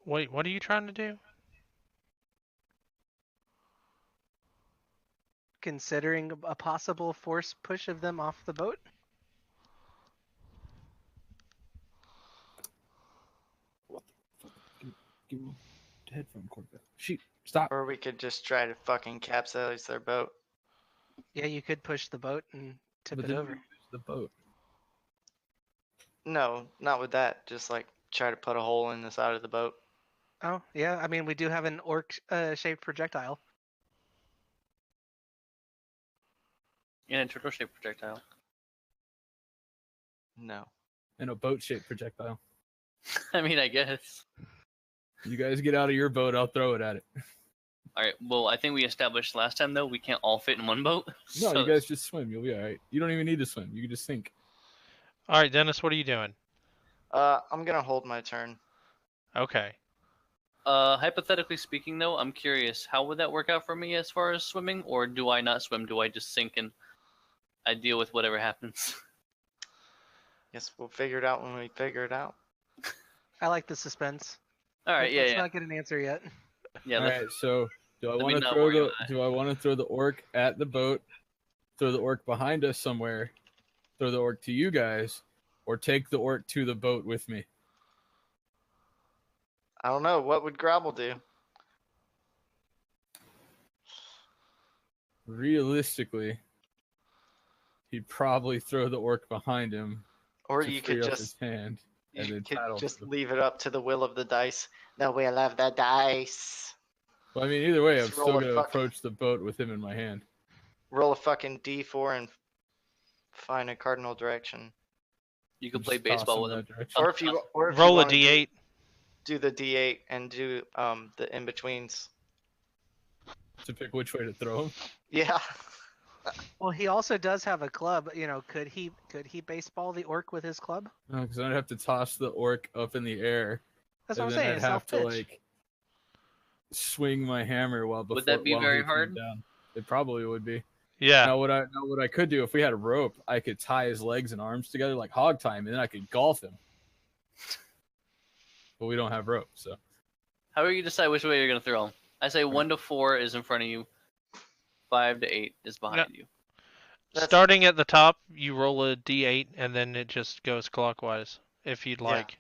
Wait, what are you trying to do? Considering a possible force push of them off the boat? Give me the headphone cord back. Shoot, stop. Or we could just try to fucking capsize their boat. Yeah, you could push the boat and tip But it then over. we lose the boat. No, not with that. Just like try to put a hole in the side of the boat. Oh, yeah. I mean, we do have an orc-shaped projectile. And a turtle-shaped projectile. No. And a boat-shaped projectile. I mean, I guess. You guys get out of your boat, I'll throw it at it. All right. Well, I think we established last time though we can't all fit in one boat. No, so you guys just swim. You'll be all right. You don't even need to swim. You can just sink. All right, Dennis, what are you doing? I'm gonna hold my turn. Okay. hypothetically speaking, though, I'm curious. How would that work out for me as far as swimming, or do I not swim? Do I just sink and I deal with whatever happens? Guess we'll figure it out when we figure it out. I like the suspense. All right. Let's Yeah. not get an answer yet. Yeah. All right. So do I let me want to not throw worry the about it. Do I want to throw the orc at the boat? Throw the orc behind us somewhere. Throw the orc to you guys, or take the orc to the boat with me. I don't know. What would Grobble do? Realistically, he'd probably throw the orc behind him. Or to you free could up just his hand and you then could paddle just to the- leave it up to the will of the dice. The will of the dice. Well, I mean, either way, I'm Just roll still a gonna fuck- approach the boat with him in my hand. Roll a fucking d4 and find a cardinal direction. You could Just play toss baseball him with that him. direction. Or if you Roll a wanna d8. do the d8 and do the in betweens. To pick which way to throw him. Yeah. Well, he also does have a club. You know, could he baseball the orc with his club? No, because I'd have to toss the orc up in the air. That's and what I'm then saying. I'd It's have to self-pitch. like swing my hammer while Would that be while very he's coming hard? down. It probably would be. Yeah. Now what I could do if we had a rope, I could tie his legs and arms together like hog tie him, and then I could golf him. But we don't have rope, so How do you decide which way you're gonna throw him? I say 1 to 4 is in front of you. 5 to 8 is behind you. That's- Starting at the top, you roll a d8, and then it just goes clockwise, if you'd Yeah. like.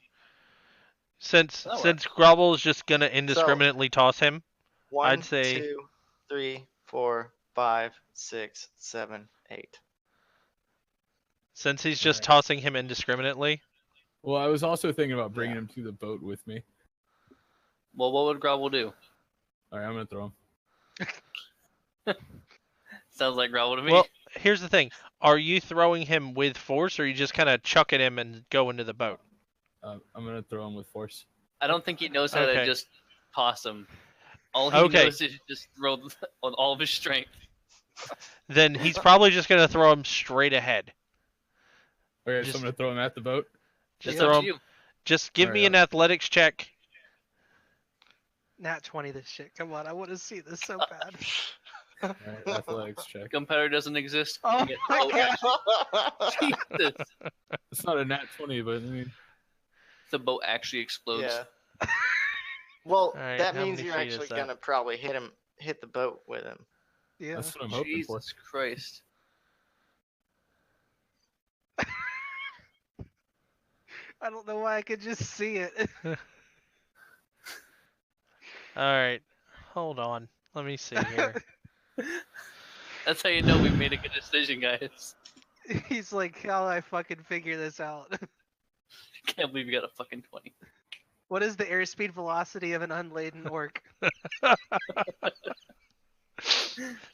Since That'll since Grobble is just gonna indiscriminately toss him, 1, I'd say- 2, 3, 4, 5, 6, 7, 8. since he's just Right. tossing him indiscriminately, well, I was also thinking about bringing him to the boat with me. Well, what would Grobble do? All right, I'm gonna throw him. Sounds like Grobble to me. well, here's the thing: are you throwing him with force, or are you just kind of chucking him and go into the boat? I'm gonna throw him with force. I don't think he knows how to Okay. just toss him. All he Okay. knows is just throw on all of his strength. Then he's probably just gonna throw him straight ahead. Okay, Just- so I'm gonna throw him at the boat. Just It's up throw to him. you. Just give me Alright. an athletics check. Nat 20 this shit. Come on, I want to see this so bad. All right, athletics check. Competitor doesn't exist. Oh You get my the boat God. Jesus. It's not a nat 20, but I mean, The boat actually explodes. Yeah. Well, Alright, that how means many you're feet is actually that? gonna probably hit the boat with him. Yeah. that's what I'm hoping for. Jesus Christ. I don't know why I could just see it. All right, hold on. Let me see here. That's how you know we made a good decision, guys. He's like, how do I fucking figure this out? Can't believe you got a fucking 20. What is the airspeed velocity of an unladen orc?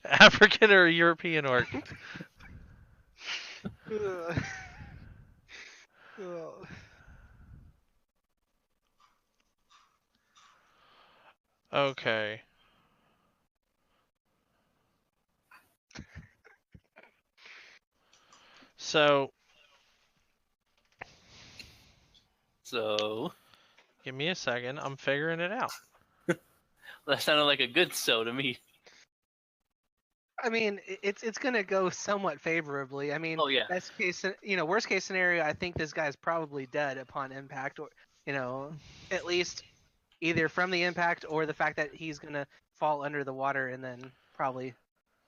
African or European orc? Ugh. Ugh. Okay. So, So give me a second. I'm figuring it out. that sounded like a good so to me. I mean, it's gonna go somewhat favorably. I mean, Oh yeah. best case, worst case scenario, I think this guy's probably dead upon impact, or at least either from the impact or the fact that he's gonna fall under the water and then probably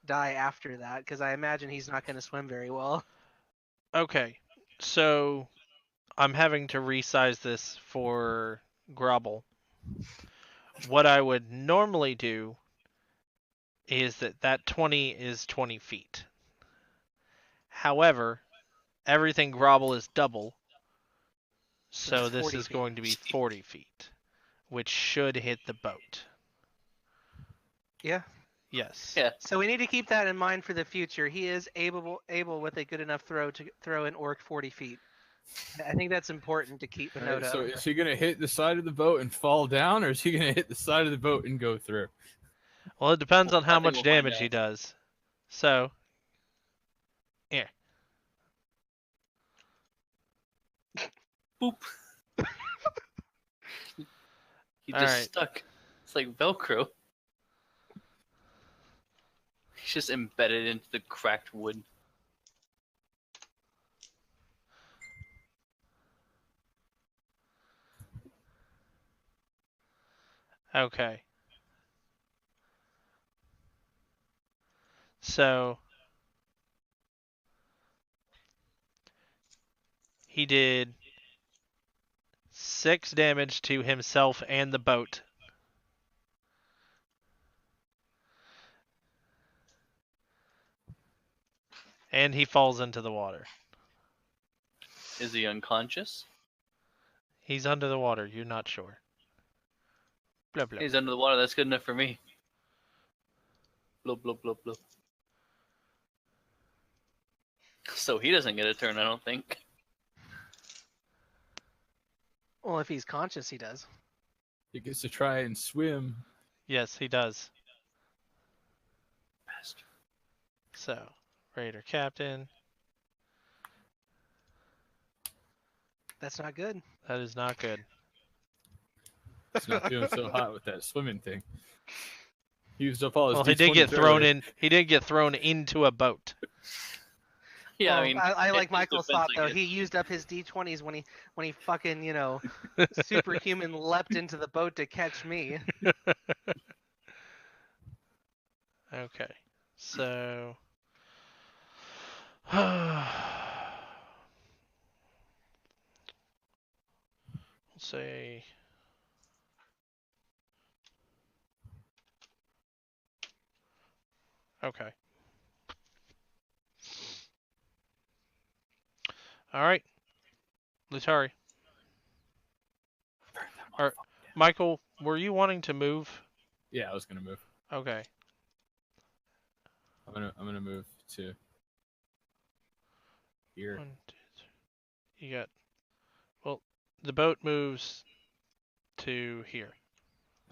die after that. Because I imagine he's not gonna swim very well. Okay, so I'm having to resize this for Grobble. What I would normally do is that 20 is 20 feet. However, everything Grobble is double, so That's this 40 is feet. going to be 40 feet, which should hit the boat. Yeah. Yes. Yeah. So we need to keep that in mind for the future. He is able with a good enough throw to throw an orc 40 feet. I think that's important to keep a All note right, so of. is he gonna hit the side of the boat and fall down, or is he gonna hit the side of the boat and go through? Well, it depends on I how think much we'll find damage he out. does. So, yeah. Boop. He All just right. stuck. It's like Velcro. He's just embedded into the cracked wood. Okay. So, he did 6 damage to himself and the boat. And he falls into the water. Is he unconscious? He's under the water. You're not sure. Blah, blah. He's under the water. That's good enough for me. Blub, blub, blub, blub. So he doesn't get a turn, I don't think. Well, if he's conscious, he does. He gets to try and swim. Yes, he does. Bastard. So, Raider Captain. That's not good. That is not good. It's not doing so hot with that swimming thing. He used up all his Well, he did D20s get thrown earlier. in. He did get thrown into a boat. Yeah, Well, I mean, I like in his Michael's defense, thought I though. guess. He used up his D20s when he fucking superhuman leapt into the boat to catch me. Okay. So. Let's say. Okay. All right. Lutari. Or, Michael, were you wanting to move? Yeah, I was gonna move. Okay. I'm gonna move to here. 1, 2, 3. You got. Well, the boat moves to here.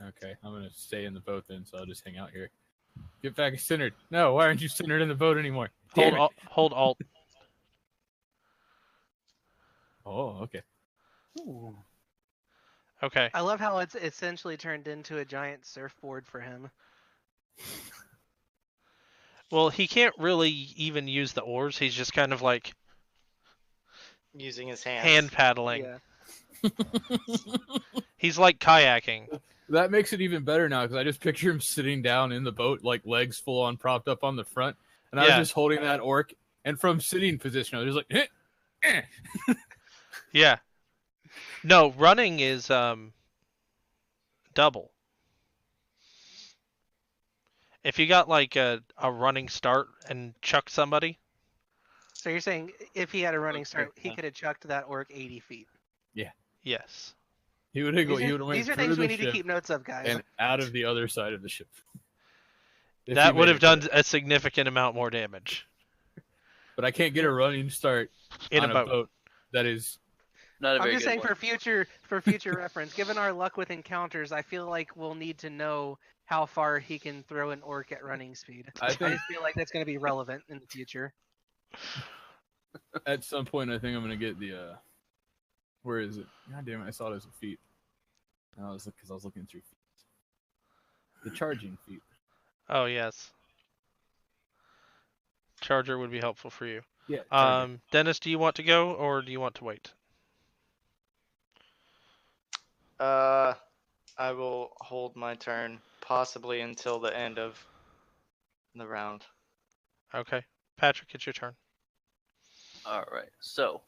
Okay, I'm gonna stay in the boat then, so I'll just hang out here. Get back centered. No, why aren't you centered in the boat anymore? Damn it. Hold Alt. Oh, okay. Okay. I love how it's essentially turned into a giant surfboard for him. Well, he can't really even use the oars. He's just kind of like Using his hands. hand paddling. Yeah. He's like kayaking. That makes it even better now because I just picture him sitting down in the boat, like legs full on propped up on the front, and I was Yeah. just holding that orc, and from sitting position, I was just like, Yeah. No, running is double. If you got like a running start and chuck somebody, So you're saying if he had a running start, he Yeah. could have chucked that orc 80 feet. yes. he would have These went are through things we the need to ship keep notes of, guys. and out of the other side of the ship. If That he would made have it to done it. a significant amount more damage But I can't get a running start in on a boat. that is. Not a I'm very just good saying one. for future reference, given our luck with encounters, I feel like we'll need to know how far he can throw an orc at running speed. I I think just feel like that's going to be relevant in the future. at some point I think I'm gonna get the. Where is it? God damn it! I saw it as a feat. And I was looking through feats. The charging feat. Oh yes. Charger would be helpful for you. Yeah. charging. Dennis, do you want to go or do you want to wait? I I will hold my turn, possibly until the end of the round. Okay. Patrick, it's your turn. All right. So,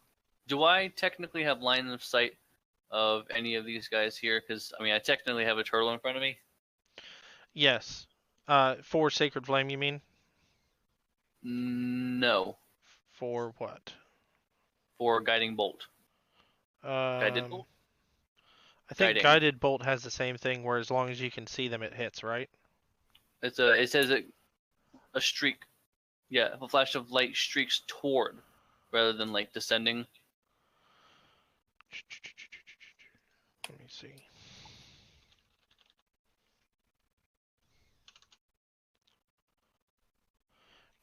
do I technically have line of sight of any of these guys here? Because I mean, I technically have a turtle in front of me. Yes. For Sacred Flame, you mean? No, For what? for guiding bolt. Guided Um, bolt. I think Guiding. Guided Bolt has the same thing where as long as you can see them, it hits, right? It says a streak. Yeah, a flash of light streaks toward, rather than like descending. Let me see.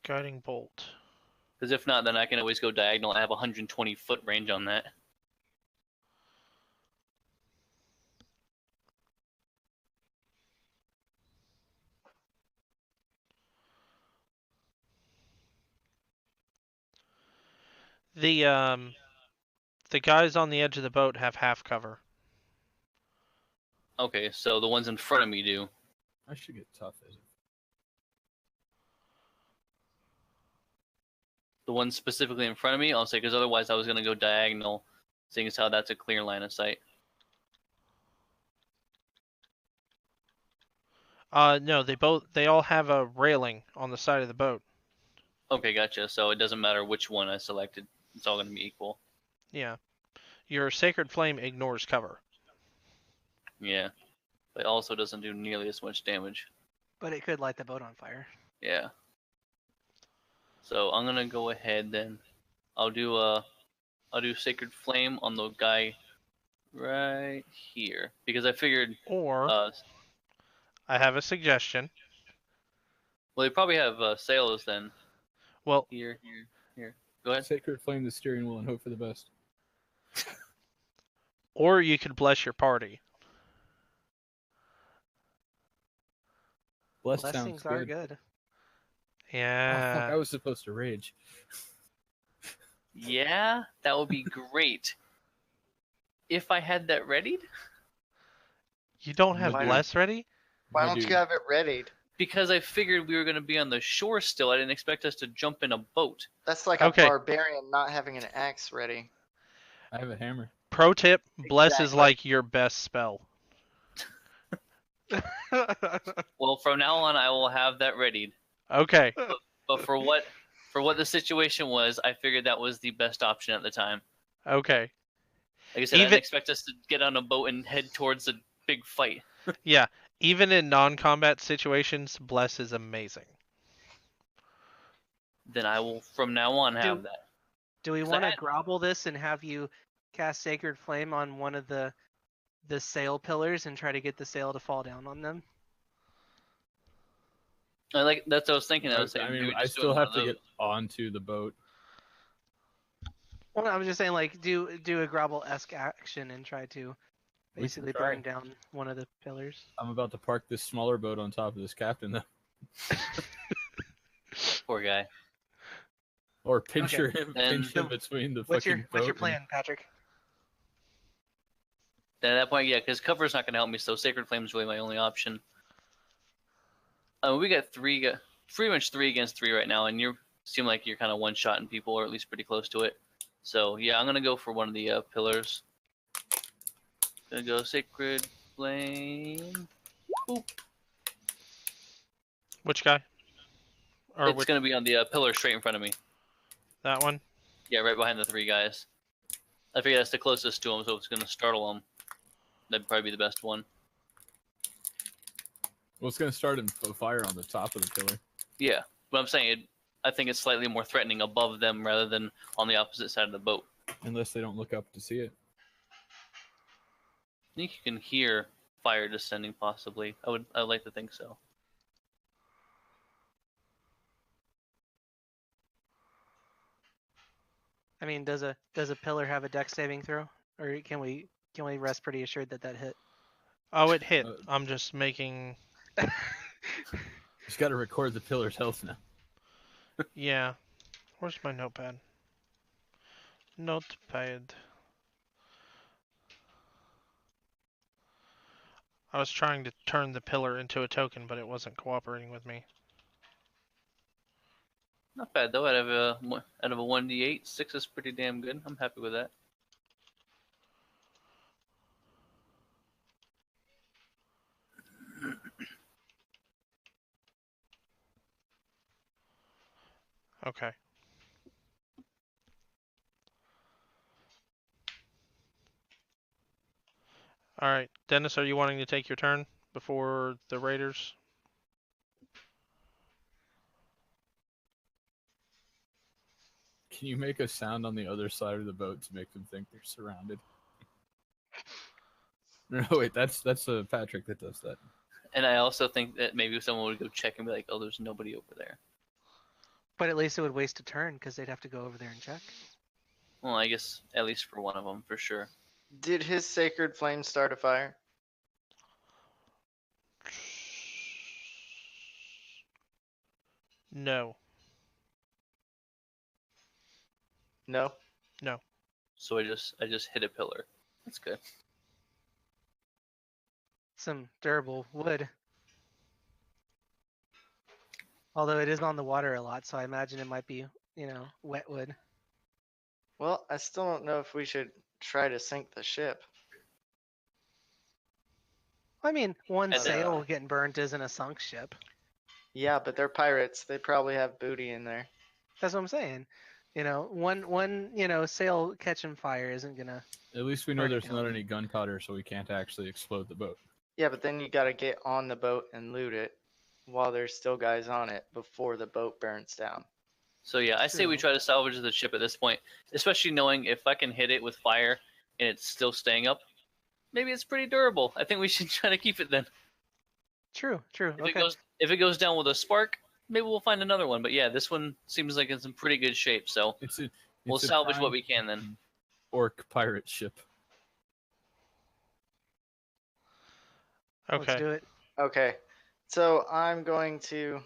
Guiding Bolt. Because if not, then I can always go diagonal. I have 120-foot range on that. The guys on the edge of the boat have half cover. Okay, so the ones in front of me do. I should get tough as it. The ones specifically in front of me, I'll say, because otherwise I was going to go diagonal, seeing as how that's a clear line of sight. No, they all have a railing on the side of the boat. Okay, gotcha. So it doesn't matter which one I selected. It's all going to be equal. Yeah. Your Sacred Flame ignores cover. Yeah. But it also doesn't do nearly as much damage. But it could light the boat on fire. Yeah. So I'm gonna go ahead then. I'll do Sacred Flame on the guy right here. Because I figured Or, I have a suggestion. well, they probably have sails then. Well, Here. Go ahead. Sacred flame the steering wheel and hope for the best. or you could bless your party. Blessed sounds Blessings are good. good. Oh, Yeah. fuck, I was supposed to rage. Yeah, that would be great. If I had that readied. You don't have My dude. bless ready? Why My don't dude. you have it readied? Because I figured we were going to be on the shore still. I didn't expect us to jump in a boat. That's like Okay. a barbarian not having an axe ready. I have a hammer. Pro tip, bless is Exactly. like your best spell. Well, from now on, I will have that readied. Okay. But for what the situation was, I figured that was the best option at the time. Okay. Like I said, I Even- didn't expect us to get on a boat and head towards a big fight. Yeah. Even in non-combat situations, bless is amazing. Then I will, from now on, have Do- that. Do we 'Cause I want to had- grobble this and have you cast Sacred Flame on one of the sail pillars and try to get the sail to fall down on them? That's what I was thinking. I was saying, I maybe mean, I just still doing have one to of get onto the boat. Well, I'm just saying, like, do a grobble-esque action and try to We can basically try. burn down one of the pillars. I'm about to park this smaller boat on top of this captain, though. those. Poor guy. Or pinch Okay, him then- between the What's fucking your boat. and- plan, Patrick? Then at that point, yeah, because cover's not going to help me, so Sacred Flame is really my only option. We got pretty much 3 against 3 right now, and you seem like you're kind of one-shotting people, or at least pretty close to it. So yeah, I'm gonna go for one of the pillars. Gonna go Sacred Flame. Boop. Which guy? Or It's gonna be on the pillar straight in front of me. that one? Yeah, right behind the 3 guys. I figure that's the closest to them, so it's gonna startle them. That'd probably be the best one. Well, it's going to start a fire on the top of the pillar. Yeah, but I'm saying I think it's slightly more threatening above them rather than on the opposite side of the boat. Unless they don't look up to see it. I think you can hear fire descending, possibly. I'd like to think so. I mean, does a pillar have a dex saving throw, or can we rest pretty assured that hit? Oh, it hit. Uh, I'm just making... Just got to record the pillar's health now. Yeah. Where's my notepad? Notepad. I was trying to turn the pillar into a token, but it wasn't cooperating with me. Not bad though. Out of a 1d8, 6 is pretty damn good. I'm happy with that. Okay. All right, Dennis, are you wanting to take your turn before the raiders? Can you make a sound on the other side of the boat to make them think they're surrounded? No, wait, that's Patrick that does that. And I also think that maybe someone would go check and be like, "Oh, there's nobody over there." But at least it would waste a turn because they'd have to go over there and check. Well, I guess at least for one of them, for sure. Did his sacred flame start a fire? No. No. So I just hit a pillar. That's good. Some durable wood. Although it is on the water a lot, so I imagine it might be, wet wood. Well, I still don't know if we should try to sink the ship. I mean, one And, sail getting burnt isn't a sunk ship. Yeah, but they're pirates. They probably have booty in there. That's what I'm saying. One sail catching fire isn't gonna. At least we know Burn it there's not down. any gunpowder, so we can't actually explode the boat. Yeah, but then you gotta get on the boat and loot it while there's still guys on it before the boat burns down. So yeah, I say we True. try to salvage the ship at this point, especially knowing if I can hit it with fire and it's still staying up, maybe it's pretty durable. I think we should try to keep it then. True. If Okay. if it goes down with a spark, maybe we'll find another one. But yeah, this one seems like it's in pretty good shape. So we'll It's a salvage what prime we can then. orc pirate ship. Okay. Let's do it. Okay, so I'm going to.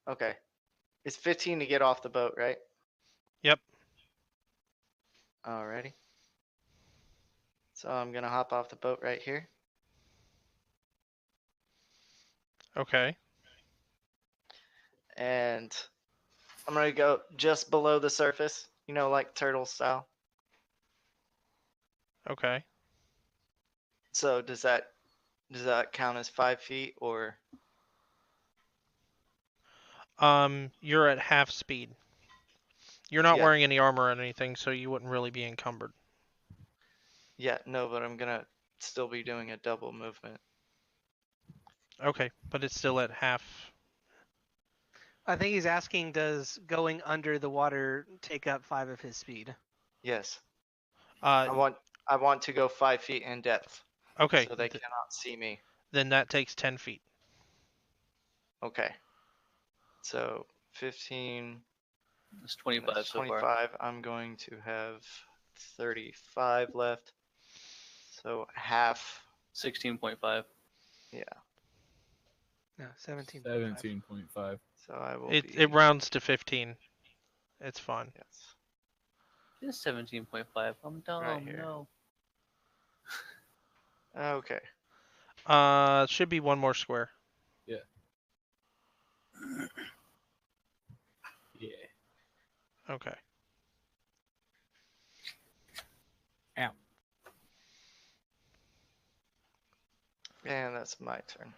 Okay, it's 15 to get off the boat, right? Yep. Alrighty. So I'm gonna hop off the boat right here. Okay. And I'm gonna go just below the surface, like turtle style. Okay. So does that count as 5 feet or? You're at half speed. You're not Yeah. wearing any armor or anything, so you wouldn't really be encumbered. Yeah, no, but I'm gonna still be doing a double movement. Okay, but it's still at half. I think he's asking, does going under the water take up 5 of his speed? Yes, I Uh, want to go 5 feet in depth, okay. so they cannot see me. Then that takes 10 feet. Okay. So 15. It's 25 That's so 25. far. I'm going to have 35 left. So half. 16.5. Yeah. No, 17. 17.5. So I will It be. it rounds to 15. It's fine. Yes. It's 17.5. I'm dumb. Right here. No. Okay. Should be one more square. Yeah. Okay. Ow. And that's my turn.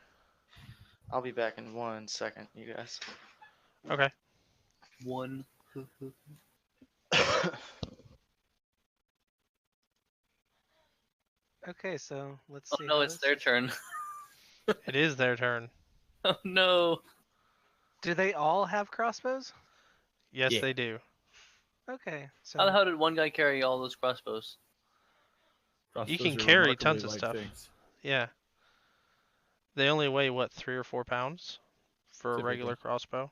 I'll be back in 1 second, you guys. Okay. One. Okay, so let's Oh see. no, how it's this- their turn. It is their turn. Oh no. Do they all have crossbows? Yes, Yeah. they do. Okay, so How the hell did one guy carry all those crossbows? You Crossbows can are carry remarkably tons of light stuff. things. Yeah. They only weigh, what, 3 or 4 pounds for a Typically. regular crossbow?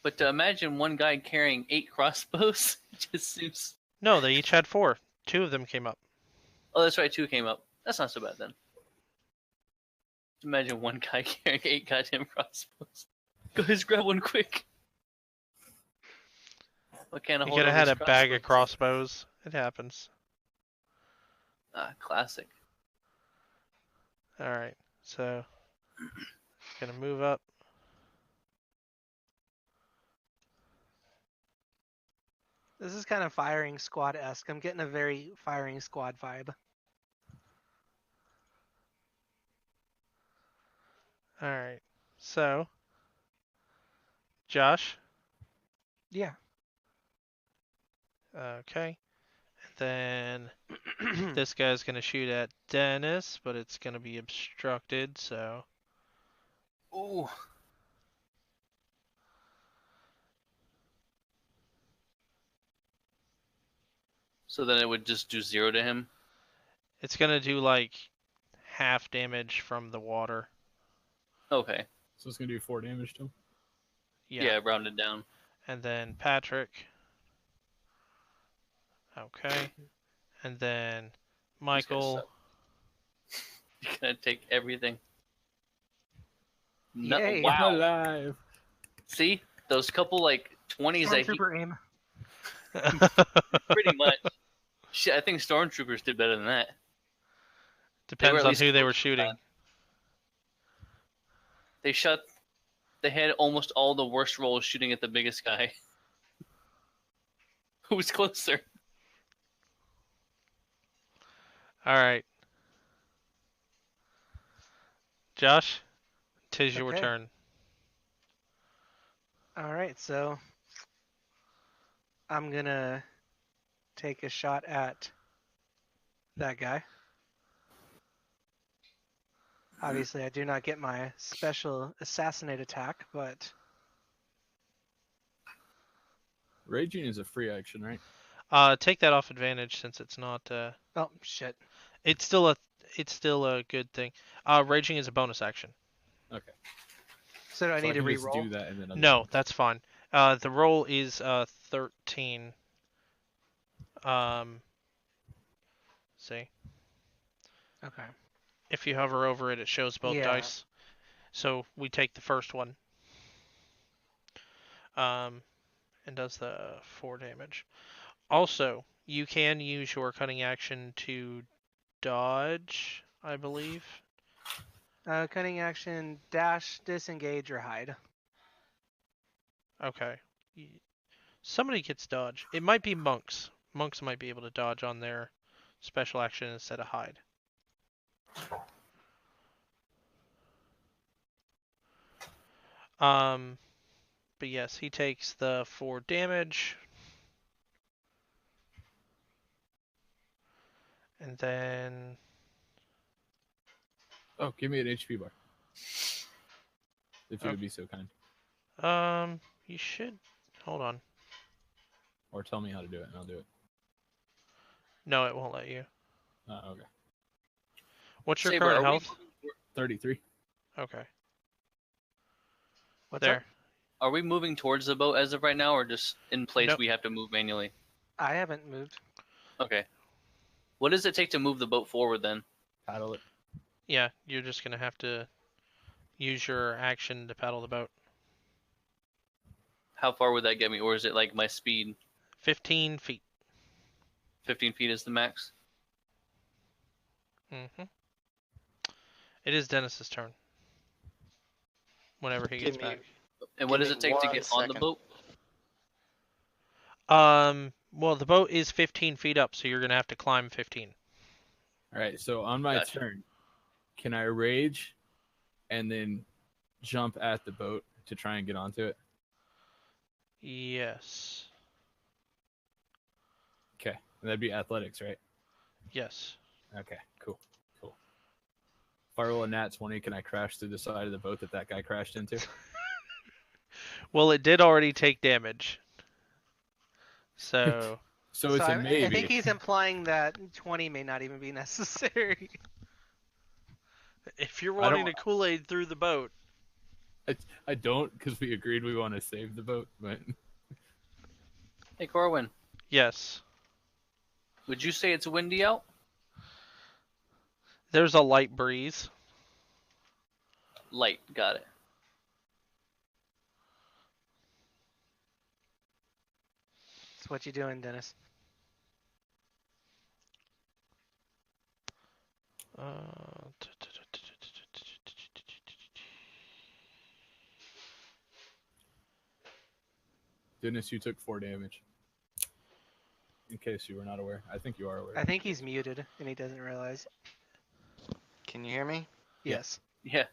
But to imagine one guy carrying 8 crossbows just seems. No, they each had 4. 2 of them came up. Oh, that's right. 2 came up. That's not so bad then. Imagine one guy carrying 8 goddamn crossbows. Guys, grab one quick. What kind of You hold could have over had his a bag of crossbows? crossbows. It happens. Ah, classic. All right, so gonna move up. This is kind of firing squad-esque. I'm getting a very firing squad vibe. All right, so Josh. Yeah. Okay, and then this guy's gonna shoot at Dennis, but it's gonna be obstructed. So Ooh. So then it would just do 0 to him. it's gonna do like half damage from the water. Okay. So it's gonna do 4 damage to him. Yeah, rounded down. And then Patrick. Okay. And then These guys Michael. suck. You're gonna take everything. No, Yay. wow. Alive. See? Those couple like 20s that he Stormtrooper aim. pretty much. Shit, I think stormtroopers did better than that. Depends at on least who they close were to shooting. that. They had almost all the worst rolls shooting at the biggest guy. Who was closer? All right. Josh, 'tis your Okay. turn. All right, so I'm gonna take a shot at that guy. Obviously, I do not get my special assassinate attack, but Raging is a free action, right? Take that off advantage since it's not. oh shit. It's still a good thing. Raging is a bonus action. Okay. So do I So need to can just re-roll? do that and then other No, things. that's fine. The roll is 13. See, Okay. if you hover over it, it shows both Yeah. dice. So we take the first one. And does the 4 damage. Also, you can use your cunning action to dodge, I believe. Cunning action, dash, disengage, or hide. Okay. Somebody gets dodge. It might be monks. Monks might be able to dodge on their special action instead of hide. But yes, he takes the 4 damage. And then Oh, give me an HP bar. If you Oh. would be so kind. you should hold on. Or tell me how to do it and I'll do it. No, it won't let you. Okay. What's your Saber, current are we health? moving 33. Okay. What's There. up? Are we moving towards the boat as of right now, or just in place Nope. we have to move manually? I haven't moved. Okay. What does it take to move the boat forward then? Paddle it. Yeah, you're just gonna have to use your action to paddle the boat. How far would that get me, or is it like my speed? 15 feet. 15 feet is the max? Mm-hmm. It is Dennis's turn. Whenever he Give gets me- back. And what Give does it me take to one get on the second. boat? Well, the boat is 15 feet up, so you're gonna have to climb 15. All right. So on my Gotcha. turn, can I rage and then jump at the boat to try and get onto it? Yes. Okay. And that'd be athletics, right? Yes. Okay. Cool. Cool. If I roll a nat 20, can I crash through the side of the boat that guy crashed into? Well, it did already take damage. So, So it's a I maybe. think he's implying that 20 may not even be necessary. if you're I don't- wanting to Kool-Aid through the boat, I don't, because we agreed we want to save the boat, but Hey, Corwin, yes. would you say it's windy out? There's a light breeze. Light, got it. What you doing, Dennis? Dennis, you took 4 damage. In case you were not aware. I think you are aware. I think he's muted and he doesn't realize. Can you hear me? Yeah. Yes. Yeah.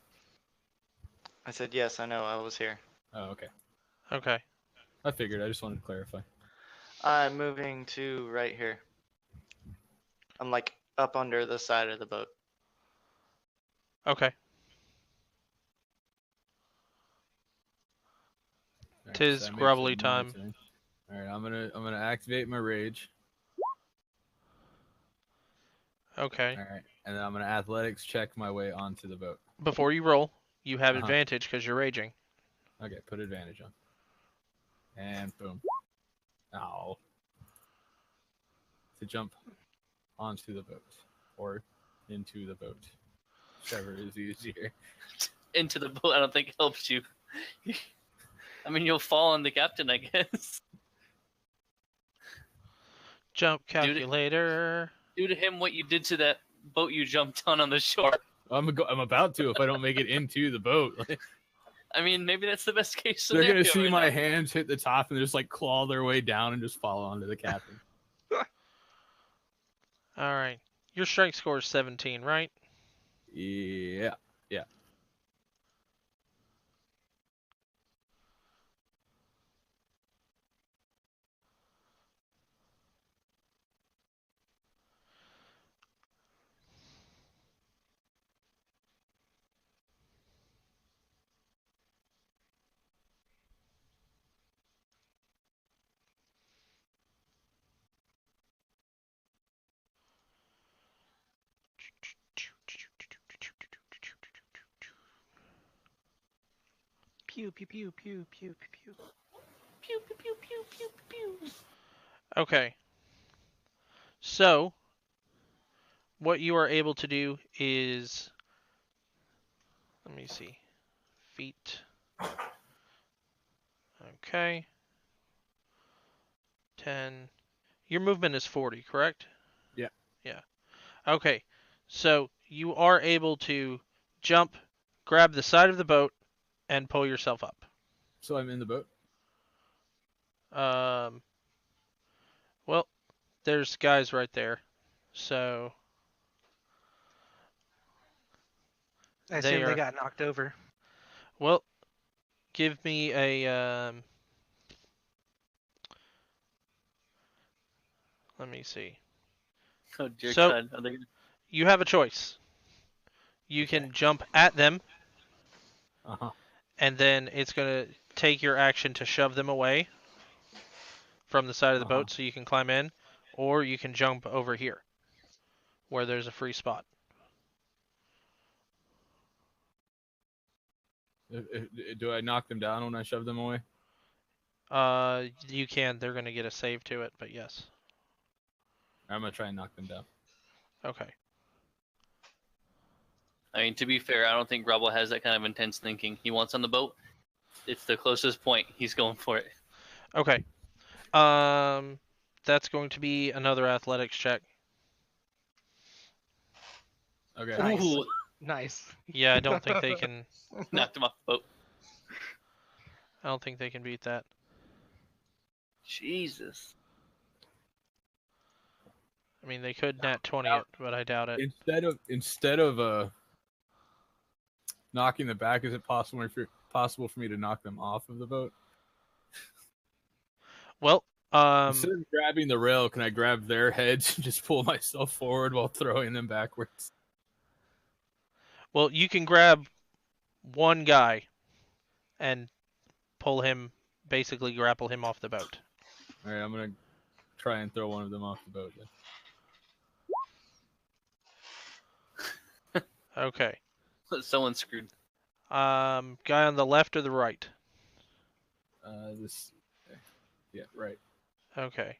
I said yes, I know, I was here. Oh, okay. Okay. I figured. I just wanted to clarify. I'm moving to right here. I'm like up under the side of the boat. Okay. All right, Tis that makes grubbly it my time. turn. All right, I'm gonna activate my rage. Okay. All right, and then I'm gonna athletics check my way onto the boat. Before you roll, you have Uh-huh. advantage because you're raging. Okay, put advantage on. And boom. Ow. To jump onto the boat or into the boat, whichever is easier. Into the boat, I don't think helps you. I mean, you'll fall on the captain, I guess. Jump calculator. Do to him what you did to that boat you jumped on the shore. I'm about to if I don't make it into the boat. I mean, maybe that's the best case They're scenario. gonna see right my now. hands hit the top and just like claw their way down and just fall onto the captain. All right. Your strength score is 17, right? Yeah. Pew pew pew pew pew pew pew. Pew, pew, pew, pew, pew, pew. Okay. So, what you are able to do is, let me see, feet. Okay. 10. Your movement is 40, correct? Yeah. Yeah. Okay. So, you are able to jump, grab the side of the boat, and pull yourself up. So I'm in the boat. Well, there's guys right there. So, I assume they are, got knocked over. well, give me a, let me see. Oh dear So- God! Are they gonna... You have a choice. You Okay. can jump at them, Uh-huh. and then it's going to take your action to shove them away from the side of the Uh-huh. boat so you can climb in, or you can jump over here where there's a free spot. Do I knock them down when I shove them away? You can. They're going to get a save to it, but yes. I'm gonna try and knock them down. Okay. I mean, to be fair, I don't think Grobble has that kind of intense thinking. He wants on the boat. It's the closest point. He's going for it. Okay. That's going to be another athletics check. Okay. Nice. Ooh, Nice. Yeah, I don't think they can. knocked him off the boat. I don't think they can beat that. Jesus. I mean, they could nat 20 it, but I doubt it. Instead of knocking them back, is it possible for me to knock them off of the boat? Well, Instead of grabbing the rail, can I grab their heads and just pull myself forward while throwing them backwards? well, you can grab one guy and pull him, basically grapple him off the boat. All right, I'm gonna try and throw one of them off the boat. Then. Okay. Someone's screwed. Guy on the left or the right? This. Yeah, right. Okay.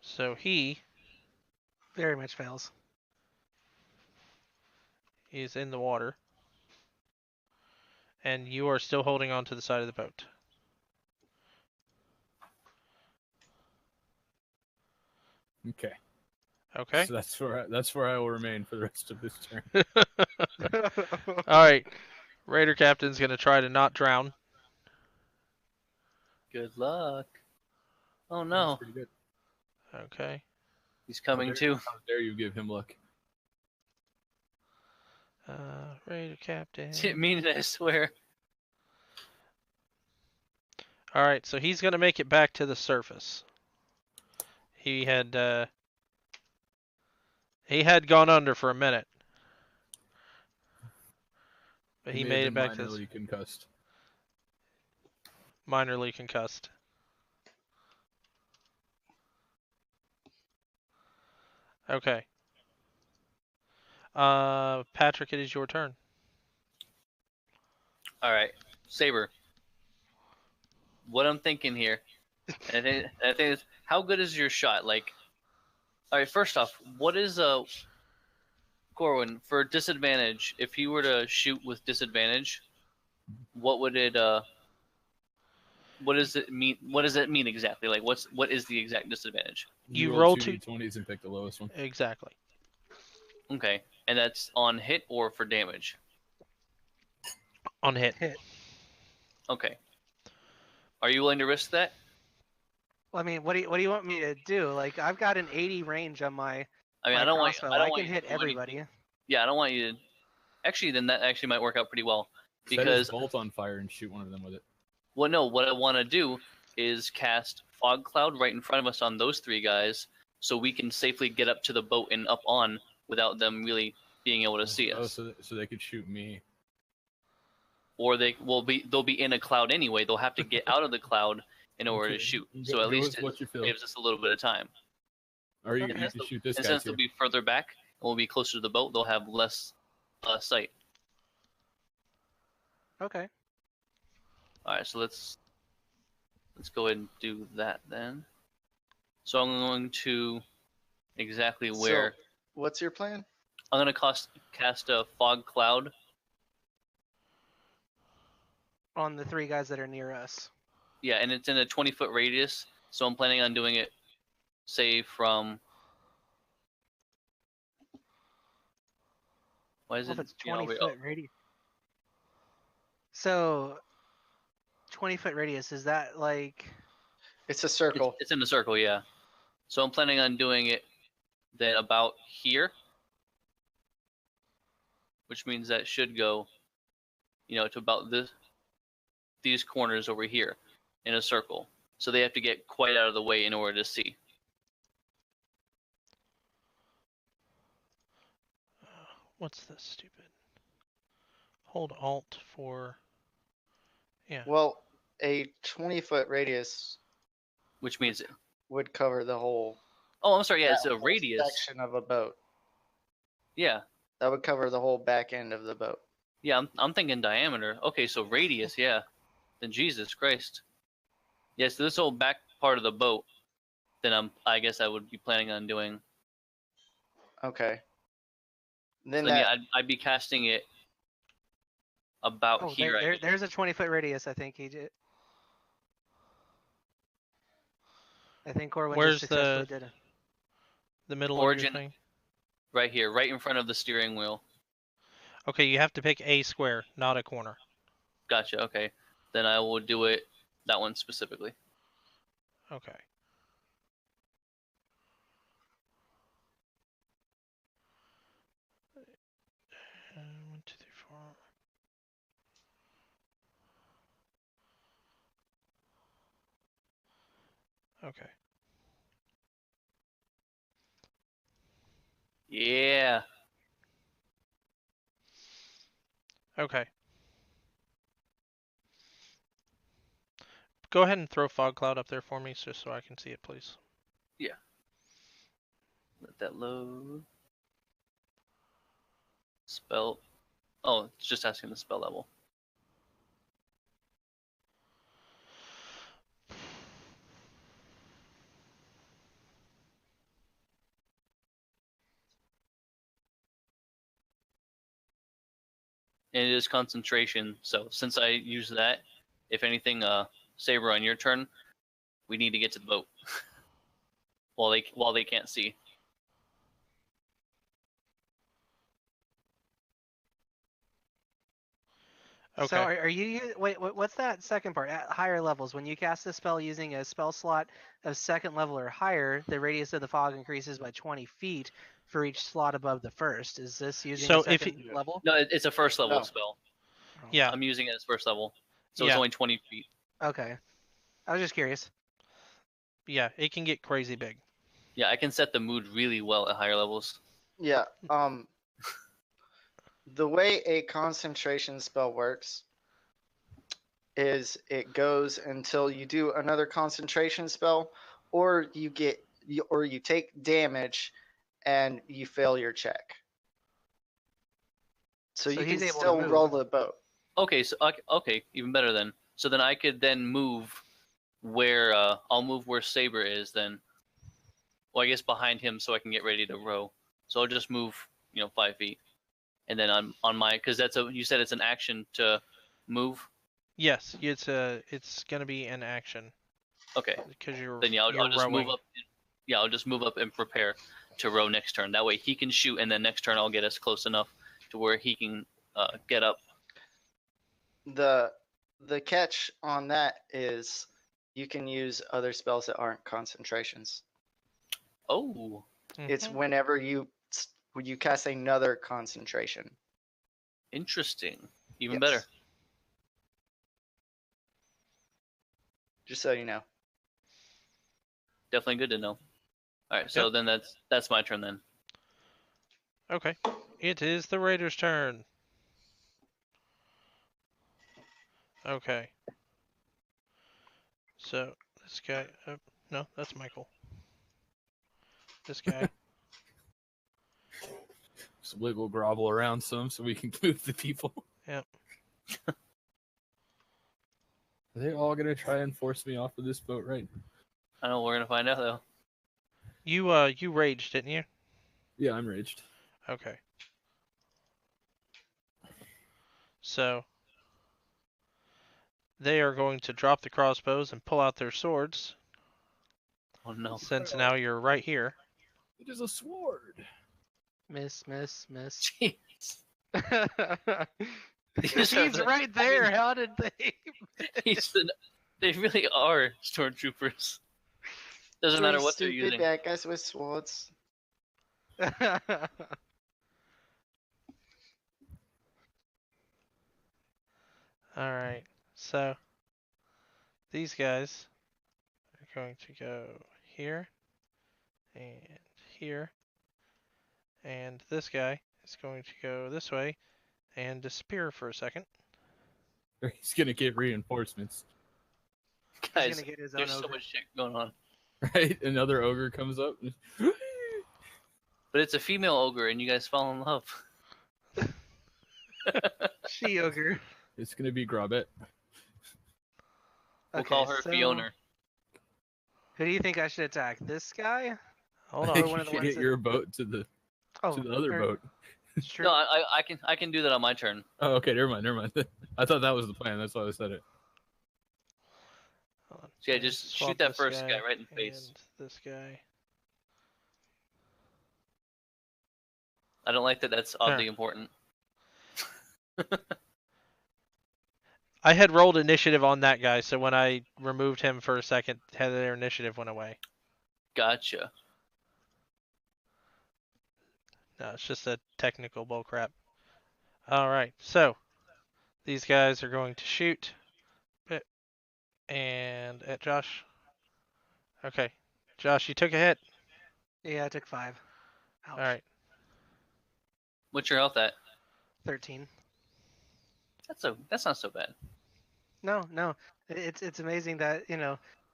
So he Very much fails. is in the water, and you are still holding on to the side of the boat. Okay. Okay. So that's where I will remain for the rest of this turn. All right. Raider Captain's gonna try to not drown. Good luck. Oh That's no, pretty good. Okay. he's coming too. How dare you give him luck? Raider Captain. Didn't mean it, I swear. All right, so he's gonna make it back to the surface. He had gone under for a minute, but he may have made it been back to minorly concussed. minorly concussed. Okay. Patrick, it is your turn. All right, Saber. What I'm thinking here, and I think is, how good is your shot? Like, all right, first off, what is Corwin for disadvantage? If he were to shoot with disadvantage, what would it what does it mean? What does it mean exactly? Like, what is the exact disadvantage? You roll roll 2d20s and pick the lowest one. Exactly. Okay, and that's on hit or for damage. On hit. Hit. Okay. Are you willing to risk that? Well, I mean, what do you want me to do? Like, I've got an 80 range on my I mean, my I don't want. crossbow. I don't I want can you hit to do anything. everybody. Yeah, I don't want you to. Actually, then that actually might work out pretty well Set his because bolt on fire and shoot one of them with it. well, no, what I want to do is cast fog cloud right in front of us on those three guys, so we can safely get up to the boat and up on without them really being able to see us. So they could shoot me. Or they'll be in a cloud anyway. They'll have to get out of the cloud in order to Okay, shoot. go- So at go least with it what you feel. saves us a little bit of time. Or you, Okay. you can shoot this And guy since too. they'll be further back and we'll be closer to the boat, they'll have less sight. Okay. All right, so let's go ahead and do that then. So I'm going to exactly where So, what's your plan? I'm going to cast a fog cloud. On the three guys that are near us. Yeah, and it's in a 20-foot radius. So I'm planning on doing it, say from. Why is Well, if it? it's 20-foot radius. So, 20-foot radius, is that like... It's a circle. It's in a circle, yeah. So I'm planning on doing it then about here, which means that should go, to about these corners over here in a circle. So they have to get quite out of the way in order to see. What's this stupid? Hold Alt for. Yeah. Well, a 20-foot radius Which means, would cover the whole oh, I'm sorry, yeah, it's that a whole radius. section of a boat. Yeah, That would cover the whole back end of the boat. yeah, I'm thinking diameter. Okay, so radius, yeah. Then Jesus Christ. Yeah, so this whole back part of the boat, then I guess I would be planning on doing. Okay. Then Then that, yeah, I'd be casting it about Oh, here. I guess. there's a 20-foot radius, I think he did. I think Corwin Where's just successfully did it. The middle Origin. of your thing? Right here, right in front of the steering wheel. Okay, you have to pick a square, not a corner. Gotcha. Okay, then I will do it that one specifically. Okay. One, two, three, four. Okay. Yeah. Okay. Go ahead and throw fog cloud up there for me, just so I can see it, please. Let that load. Spell. Oh, it's just asking the spell level. And it is concentration. So since I use that, if anything, Saber, on your turn, we need to get to the boat. while they can't see. Okay. So are you wait? What's that second part? At higher levels, when you cast a spell using a spell slot of second level or higher, the radius of the fog increases by 20 feet for each slot above the first. Is this using So a if second level? No, it's a first level No. spell. Oh, Yeah. I'm using it as first level, so Yeah. it's only 20 feet. Okay. I was just curious. Yeah, it can get crazy big. Yeah, I can set the mood really well at higher levels. Yeah. The way a concentration spell works is it goes until you do another concentration spell, or you take damage and you fail your check. So you he's can able to still move. roll the boat. Okay, so okay, even better then. So then I could then move where I'll move where Saber is then. Well, I guess behind him so I can get ready to row. So I'll just move, 5 feet, and then I'm on my because you said it's an action to move. Yes, it's gonna be an action Okay, because you're then yeah, I'll just rowing. move up. Yeah, I'll just move up and prepare to row next turn. That way he can shoot, and then next turn I'll get us close enough to where he can get up. The catch on that is you can use other spells that aren't concentrations. Oh, It's Mhm. whenever you cast another concentration. interesting. Even Yes. better. Just so you know. Definitely good to know. All right, so Yep. then that's my turn then. Okay. It is the Raiders' turn. Okay. So this guy. No, that's Michael. This guy. Just wiggle Grobble around some so we can move the people. Yep. Are they all gonna try and force me off of this boat right now? I know we're gonna find out though. You raged, didn't you? Yeah, I'm raged. Okay. So they are going to drop the crossbows and pull out their swords, Oh no. since now you're right here. It is a sword. Miss. Jeez. He's These are the- right there. How did they? They really are stormtroopers. Doesn't matter what they're Stupid using. bad guys with swords. All right. So these guys are going to go here and here, and this guy is going to go this way and disappear for a second. He's gonna get reinforcements, He's Guys, gonna get his own there's so ogre. much shit going on. right? Another ogre comes up. But it's a female ogre, and you guys fall in love. She ogre. It's gonna be Grobette. We'll Okay, call her so Fiona. Who do you think I should attack? This guy? Hold I on. think one you of the should ones hit that- your boat to the other or- boat. Sure. No, I can do that on my turn. Oh, okay, never mind. I thought that was the plan. That's why I said it. Hold on. So yeah, I'm gonna just swap shoot that this first guy right in the face. And this guy. I don't like that. That's oddly important. I had rolled initiative on that guy, so when I removed him for a second, their initiative went away. Gotcha. No, it's just a technical bullcrap. Alright, so these guys are going to shoot. And at Josh. Okay. Josh, you took a hit. Yeah, I took 5. Ouch. Alright. What's your health at? 13. That's not so bad. No. It's amazing that,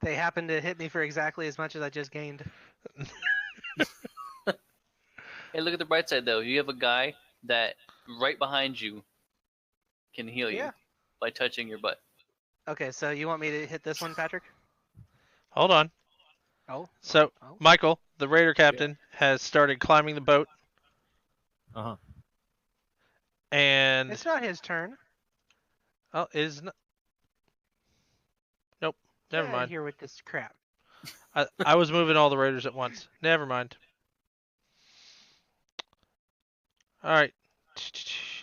they happen to hit me for exactly as much as I just gained. Hey, look at the bright side though. You have a guy that right behind you can heal you Yeah. by touching your butt. Okay, so you want me to hit this one, Patrick? Hold on. Oh. So, Oh. Michael, the raider captain, has started climbing the boat. Uh-huh. And It's not his turn. is not. Nope. Never Get outta mind. here with this crap. I was moving all the raiders at once. Never mind. All right.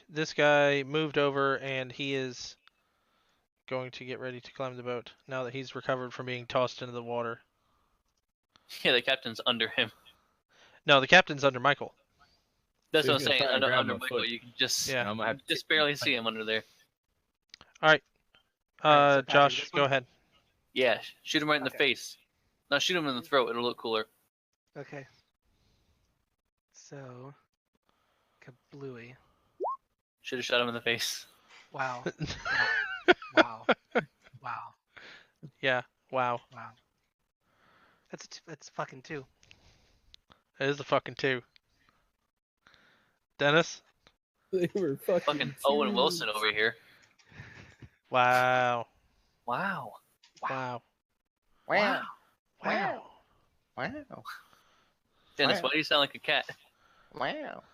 This guy moved over, and he is going to get ready to climb the boat now that he's recovered from being tossed into the water. Yeah, the captain's under him. No, the captain's under Michael. That's So what I'm he's gonna saying. try and grab Under my Michael, foot. you can just Yeah. I'm gonna have to just take- barely see him under there. Alright, so Patrick, Josh, this go one? ahead. Yeah, shoot him right in the Okay. face. No, shoot him in the throat. It'll look cooler. Okay. So, kablooey. Should have shot him in the face. Wow. Wow. Wow. Yeah. Wow. Wow. That's fucking 2. It is a fucking 2. Dennis? They were fucking. Fucking Owen Wilson over here. Wow. Wow. Wow. Wow. Wow. Wow. Dennis, Wow. why do you sound like a cat? Wow.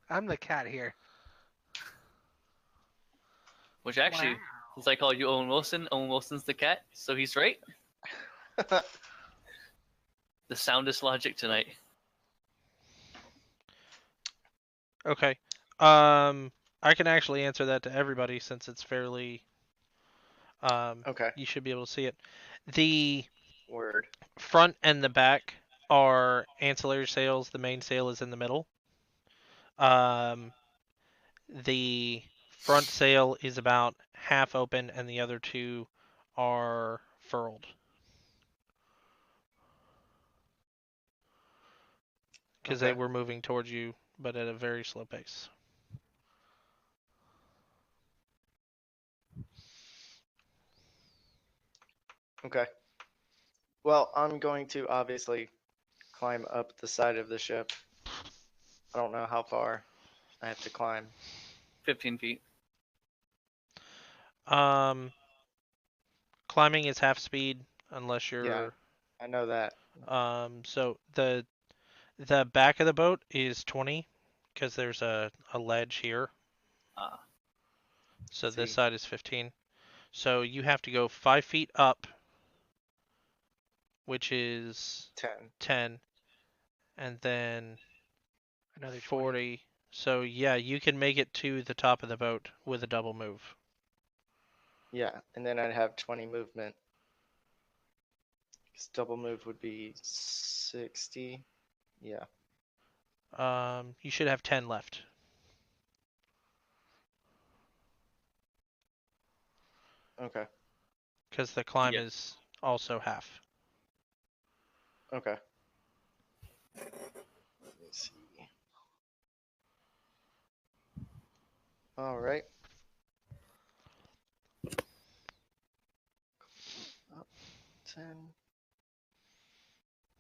I'm the cat here. Which actually, since I called you Owen Wilson's the cat, so he's right. The soundest logic tonight. Okay. I can actually answer that to everybody since it's fairly. Okay. You should be able to see it. The Word. front and the back are ancillary sails. The main sail is in the middle. The front sail is about half open, and the other 2 are furled. Because they Okay. were moving towards you, but at a very slow pace. Okay. Well, I'm going to obviously climb up the side of the ship. I don't know how far I have to climb. 15 feet. Climbing is half speed unless you're. Yeah. I know that. So the back of the boat is 20 because there's a ledge here. So this See. side is 15. So you have to go 5 feet up, which is 10. 10, and then Another 20. 40. So yeah, you can make it to the top of the boat with a double move. Yeah. And then I'd have 20 movement. 'Cause double move would be 60. Yeah. You should have 10 left. Okay. Because the climb Yeah. is also half. Okay. Let me see. All right. Up 10.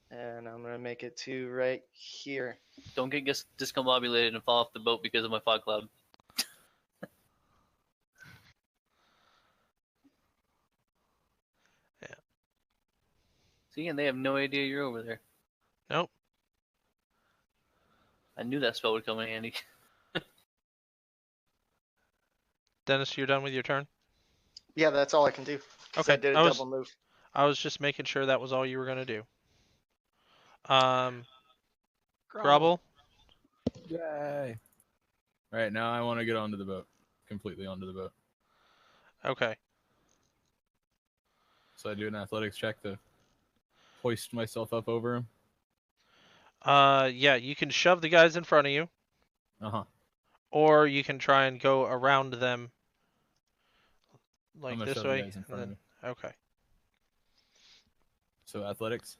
And I'm going to make it to right here. Don't get discombobulated and fall off the boat because of my fog cloud. Yeah. See, and they have no idea you're over there. Nope. I knew that spell would come in handy. Dennis, you're done with your turn? Yeah, that's all I can do. 'Cause Okay. I did a double move. I was just making sure that was all you were going to do. Grobble? Yay! Right now, I want to get onto the boat, completely onto the boat. Okay. So I do an athletics check to hoist myself up over him. Yeah, you can shove the guys in front of you, or you can try and go around them like I'm gonna this shove the way. guys in and front of then- me. Okay. So athletics.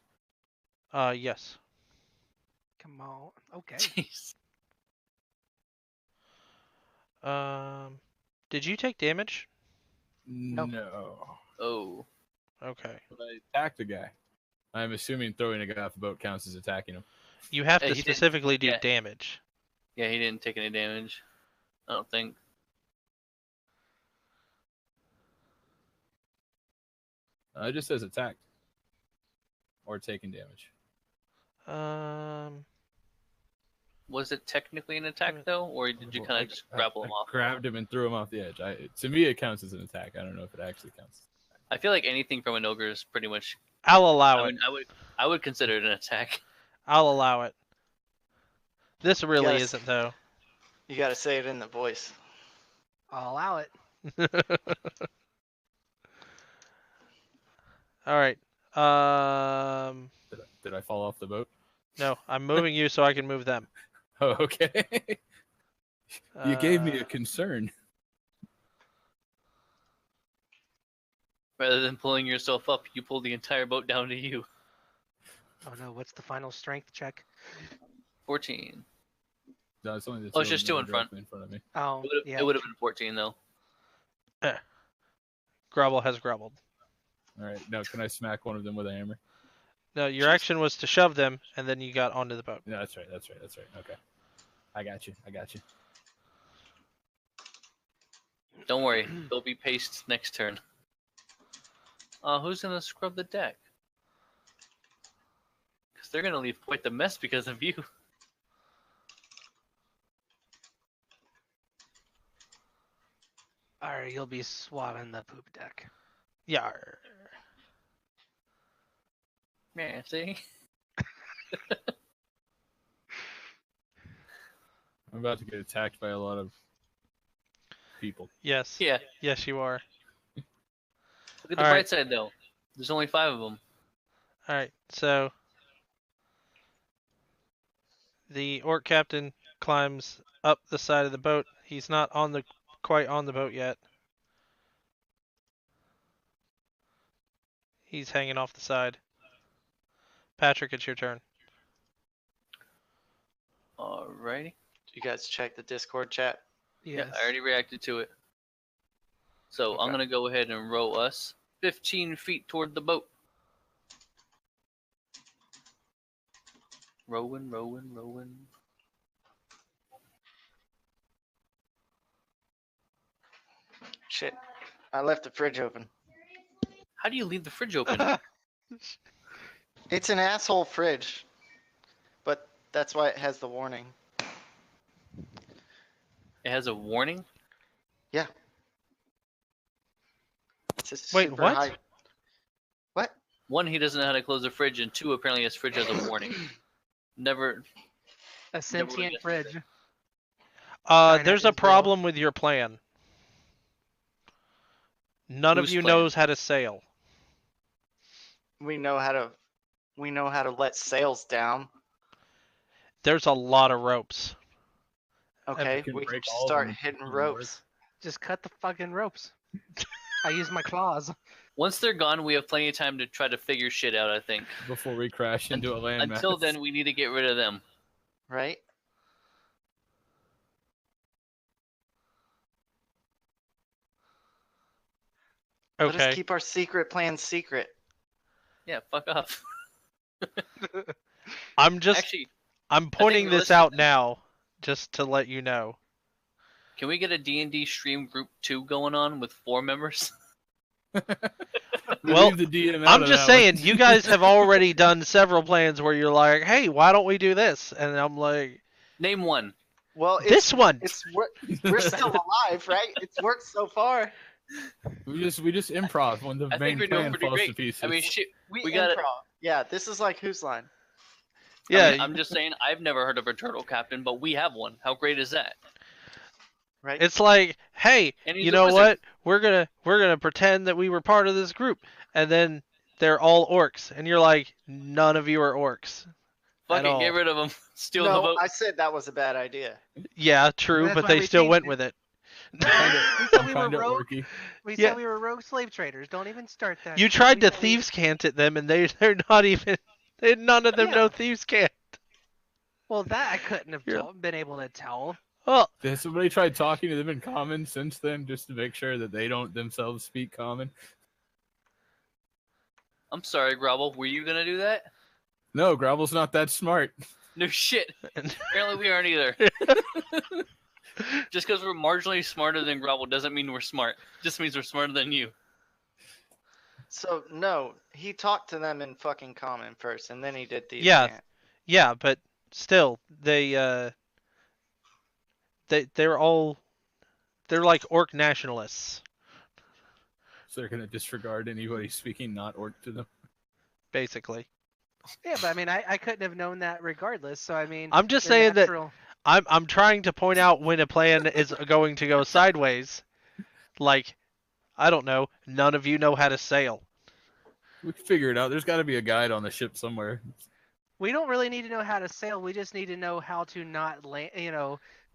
Yes. Come on. Okay. Jeez. Did you take damage? No. Oh. Okay. But I attacked a guy. I'm assuming throwing a guy off the boat counts as attacking him. You have Yeah, to he didn't- specifically do yeah. damage. Yeah, he didn't take any damage. I don't think. It just says attacked or taking damage. Was it technically an attack though, or did you kind of just grapple him off? Grabbed him and threw him off the edge. To me, it counts as an attack. I don't know if it actually counts. I feel like anything from an ogre is pretty much I'll allow it. I would consider it an attack. I'll allow it. This really Yes. isn't though. You gotta say it in the voice. I'll allow it. All right. Did I fall off the boat? No, I'm moving you so I can move them. Oh, okay. You gave me a Uh, concern. Rather than pulling yourself up, you pull the entire boat down to you. Oh no, what's the final strength check? 14. No, it's only the Oh, it's two just of them two that are in front. directly in front of me. Oh, It yeah. would have been 14 though. Grobble has grobbled. All right, now can I smack one of them with a hammer? No, your action was to shove them, and then you got onto the boat. No, that's right. Okay, I got you. Don't worry, they'll be paced next turn. Who's gonna scrub the deck? Because they're gonna leave quite the mess because of you. Alright, you'll be swabbing the poop deck. Yar. Yeah, see? I'm about to get attacked by a lot of people. Yes. Yeah. Yes, you are. Look at the All bright right. side though. There's only 5 of them. All right. So the orc captain climbs up the side of the boat. He's not quite on the boat yet. He's hanging off the side. Patrick, it's your turn. Alrighty. You guys check the Discord chat. Yeah, Yes. I already reacted to it. So I'm Okay. gonna go ahead and row us 15 feet toward the boat. Rowing. Shit. I left the fridge open. How do you leave the fridge open? It's an asshole fridge. But that's why it has the warning. It has a warning? Yeah. It's just Wait, super what? high. What? 1, he doesn't know how to close the fridge, and 2, apparently his fridge has a warning. Never. A sentient guessed fridge. that. China There's is a real. problem with your plan. None of Whose you plan? knows how to sail. We know how to let sails down. There's a lot of ropes. Okay, can we can break just all of start them hitting and work. ropes. Just cut the fucking ropes. I use my claws. Once they're gone, we have plenty of time to try to figure shit out, I think. Before we crash into a landmass. Until then, we need to get rid of them. Right? Let us Okay. keep our secret plan secret. Yeah, fuck off. I'm Actually, pointing this realistic- out now just to let you know. can we get a D&D stream group 2 going on with 4 members? We Well, leave the DM out I'm of just that one. saying, you guys have already done several plans where you're like, "Hey, why don't we do this?" And I'm like, Name one. Well, "This one." we're still alive, right? It's worked so far. we just improv when the I think main we're doing plan pretty falls to great. pieces. I mean, shit. We We got it. improv. Yeah, this is like Whose Line, Yeah, I'm just saying, I've never heard of a turtle captain, but we have one. How great is that? right? it's like, "Hey, And he's you a know wizard. what? We're gonna pretend that we were part of this group," and then they're all orcs, and you're like, "None of you are orcs." Fuck At it, all. get rid of them. Steal the No, boat. I said that was a bad idea. Yeah, true, That's but why they we still changed went it. with it. We said we were Kinda rogue. orky. We Yeah. said we were rogue slave traders. Don't even start that. You shit. tried We to said we- thieves cant at them, and they're not even. None of them Yeah. know thieves cant. Well, that I couldn't have You're- been able to tell. Well, Has somebody tried talking to them in common since then, just to make sure that they don't themselves speak common? I'm sorry, Grobble. Were you gonna do that? No, Grobble's not that smart. No shit. Apparently we aren't either. Just because we're marginally smarter than Grobble doesn't mean we're smart. Just means we're smarter than you. So no, he talked to them in fucking common first, and then he did the Yeah. event. yeah, but still, they're like orc nationalists. So they're gonna disregard anybody speaking not orc to them. basically. Yeah, but I mean, I couldn't have known that regardless. So I mean, I'm just the saying that natural... I'm trying to point out when a plan is going to go sideways. Like, I don't know, none of you know how to sail. We can figure it out. There's got to be a guide on the ship somewhere. We don't really need to know how to sail. We just need to know how to not land.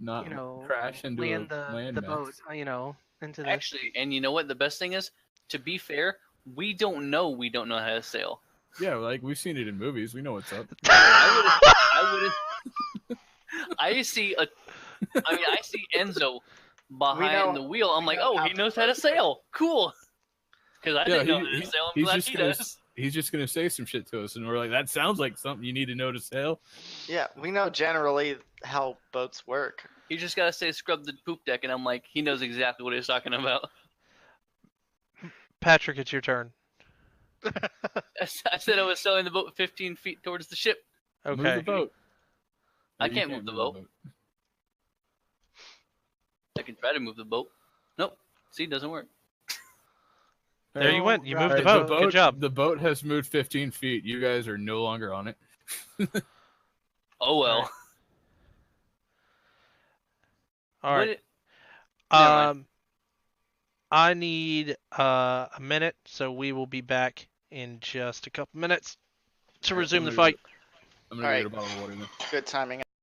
Not crash into land a the boat. landmass. Into the... Actually, and you know what? The best thing is, to be fair, we don't know how to sail. Yeah, like we've seen it in movies. We know what's up. I would. I see Enzo behind the wheel. I'm like, oh, he knows how to sail. Cool. Because I didn't know how to sail. I'm glad he does. He's just gonna say some shit to us, and we're like, that sounds like something you need to know to sail. Yeah, we know generally how boats work. You just gotta say scrub the poop deck, and I'm like, he knows exactly what he's talking about. Patrick, it's your turn. I said I was sailing the boat 15 feet towards the ship. Move Okay. the boat. I can't move the boat. I can try to move the boat. Nope. See, it doesn't work. There you went. You moved Alright, the boat. Good job. The boat has moved 15 feet. You guys are no longer on it. Oh well. All right. Never mind. I need a minute, so we will be back in just a couple minutes to resume the fight. I'm gonna Alright. get a bottle of water then. Good timing.